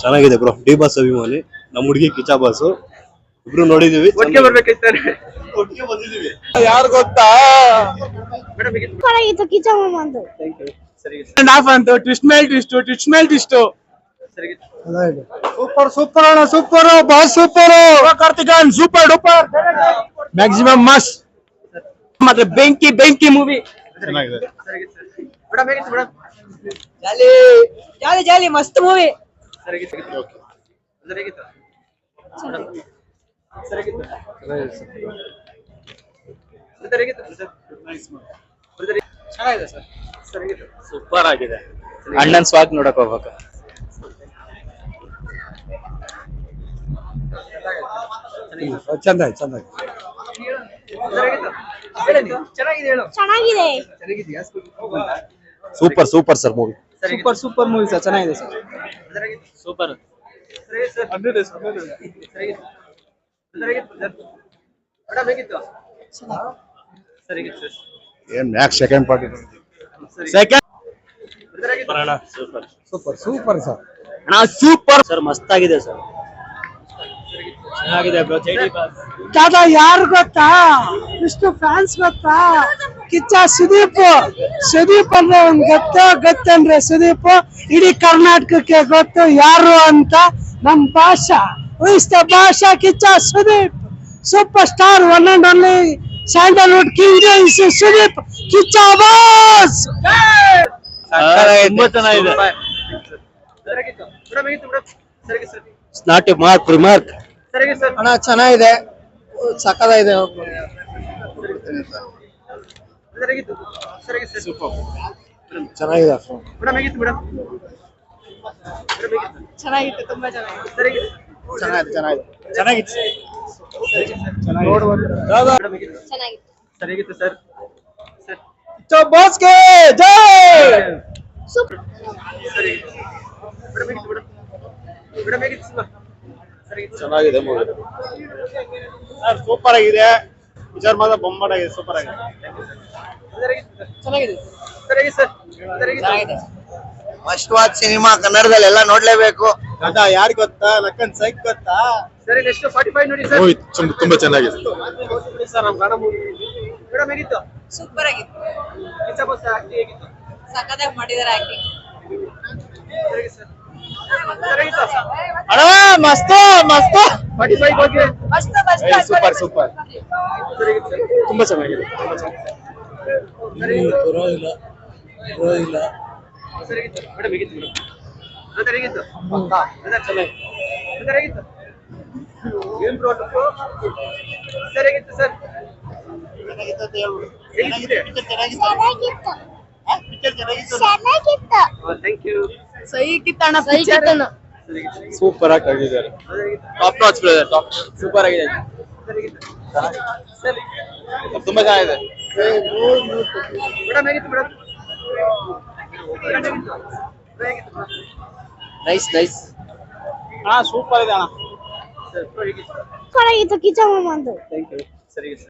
ಚೆನ್ನಾಗಿದೆ bro. D boss ಅಭಿಮಾನಿ, ನಮ್ಮ ಹುಡುಗಿ ಕಿಚ್ಚ ಬಾಸ್ ಇಬ್ರು ನೋಡಿದೀವಿ. ಒಟ್ಟಿಗೆ ಬರ್ಬೇಕಿತ್ತಾನೆ. ಒಟ್ಟಿಗೆ ಬಂದಿದೀವಿ. ಯಾರು ಗೊತ್ತಾ, ಕಿಚ್ಚ ಮಾಮಂದು ಹಾಫ್ ಅಂತ ಟ್ವಿಸ್ಟ್ ಮೇಲ್ ಟ್ವಿಸ್ಟ್, ಟ್ವಿಸ್ಟ್ ಮೇಲ್ ಟ್ವಿಸ್ಟ್. ಸೂಪರ್ ಸೂಪರ್ ಅಣ್ಣ, ಸೂಪರ್ ಬಾಸ್, ಸೂಪರ್ ಕಾರ್ತಿಕನ್ ಸೂಪರ್ ಡೂಪರ್ ಮ್ಯಾಕ್ಸಿಮಮ್ ಮಸ್. ಮತ್ತೆ ಬೆಂಕಿ ಬೆಂಕಿ ಮೂವಿ ಚೆನ್ನಾಗಿದೆ. ಜಾಲಿ ಜಾಲಿ ಜಾಲಿ ಮಸ್ತ್ ಮೂವಿ. ಚೆನ್ನಾಗಿದೆ ಸರ್. ಸೂಪರ್ ಆಗಿದೆ. ಅಣ್ಣನ್ ಸ್ವಾಗ್ ನೋಡಕ್ ಹೋಗ್ಬೇಕು. ಚಂದ ಚಂದ. ಚೆನ್ನಾಗಿದೆ. Super super sir movie. Super super movie sir, ಚೆನ್ನಾಗಿದೆ ಸರ್. ಸೂಪರ್. ಏನ್ Max second part second super super super sir. ಅಣ್ಣ ಸೂಪರ್ ಸರ್, ಮಸ್ತ್ ಆಗಿದೆ ಸರ್. ಚೆನ್ನಾಗಿದೆ ಬ್ರೋ. ದಾದಾ ಯಾರು ಗೊತ್ತಾ, ಇಷ್ಟು ಫ್ಯಾನ್ಸ್ ಗೊತ್ತಾ, ಕಿಚ್ಚ ಸುದೀಪ್. ಸುದೀಪ್ ಅಂದ್ರೆ ಒಂದ್ ಗೊತ್ತಂದ್ರೆ ಸುದೀಪ್ ಇಡೀ ಕರ್ನಾಟಕಕ್ಕೆ ಗೊತ್ತು ಯಾರು ಅಂತ. ನಮ್ ಭಾಷಾ ಉಯಿಸ್ತ ಭಾಷಾ Kichcha Sudeep. Super star, one and only Sandalwood king is Sudeep Kichcha boss. ತುಂಬಾ ಚೆನ್ನಾಗಿದೆ. ರಿಮಾರ್ಕ್ ಅಣ್ಣ ಚೆನ್ನಾಗಿದೆ, ಸಕ್ಕತ್ತಾಗಿದೆ. ಚೆನ್ನಾಗಿದೆ. ಚೆನ್ನಾಗಿತ್ತು, ತುಂಬಾ ಚೆನ್ನಾಗಿದೆ. ಚೆನ್ನಾಗಿತ್ತು. ಚೆನ್ನಾಗಿತ್ತು ಸರ್. ಬಾಸ್ಗೆ ಜೈ. ಚೆನ್ನಾಗಿದೆ ಮೂವಿ ಸರ್, ಸೂಪರ್ ಆಗಿದೆ. ವಿಚಾರ ಮಾತ್ರ ಬೊಂಬಾಟ್ ಆಗಿದೆ, ಸೂಪರ್ ಆಗಿದೆ. ಚೆನ್ನಾಗಿದೆ. ಮಸ್ಟ್ ವಾಚ್ ಸಿನಿಮಾ, ಕನ್ನಡದಲ್ಲಿ ಎಲ್ಲ ನೋಡ್ಲೇಬೇಕು. ಅದ ಯಾರು ಗೊತ್ತಾ, ಲಕ್ಕನ್ ಸೈಕ್ ಗೊತ್ತಾ. ಸರಿ, ನೆಕ್ಸ್ಟ್ 45 ನೋಡಿ ಸರ್. ಮೂವಿ ತುಂಬಾ ಚೆನ್ನಾಗಿದೆ ಸರ್. ನಮ್ಮ ಕನ್ನಡ ಮೂವಿ ಮೇಡಮ್ ಹೇಗಿತ್ತು? ಸೂಪರ್ ಆಗಿತ್ತು. ಕಿಚ್ಚ ಬಾಸ್ ಆಕ್ಟಿಂಗ್ ಹೇಗಿತ್ತು? ಸಕ್ಕತ್ತಾಗಿ ಮಾಡಿದಾರೆ ಆಕ್ಟಿಂಗ್. ಸರಿ ಸರ್. ಹೇಗಿತ್ತು? ಅಣ್ಣ ಮಸ್ತ್ ಮಸ್ತ್. 45 ಬಗ್ಗೆ ಸೂಪರ್ ಸೂಪರ್. ತುಂಬಾ ಚೆನ್ನಾಗಿದೆ. ಮೇಡಮ್ ಹೇಗಿತ್ತು ಮೇಡಮ್? ಅದರ ಹೇಗಿತ್ತು? ಅದರ ಚೆನ್ನಾಗಿತ್ತು. ಅದರ ಹೇಗಿತ್ತು? ಏನ್ ಬ್ರೋ ಟಪ್ಪು? ಸರ್ ಹೇಗಿತ್ತು ಸರ್? Thank you. ಸೈಕಿತ್ತಣ್ಣ ಪಿಕ್ಚರ್. ಸೂಪರ್ ಆಗಿ ಆಗಿದ್ದಾರೆ. Top notch brother, top super ಆಗಿದೆ. ಸರ್ ತುಂಬಾ ಚೆನ್ನಾಗಿದೆ. ಮೇಡಮ್ ಹೇಗಿತ್ತು ಮೇಡಮ್? Nice nice. ಸೂಪರ್ ಇದೆ ಅಣ್ಣ. ಸರ್ ಹೇಗಿತ್ತು? ಚೆನ್ನಾಗಿತ್ತು ಕಿಚ್ಚ ಮಾಮಂದು. Thank you. ಸರಿ ಸರ್.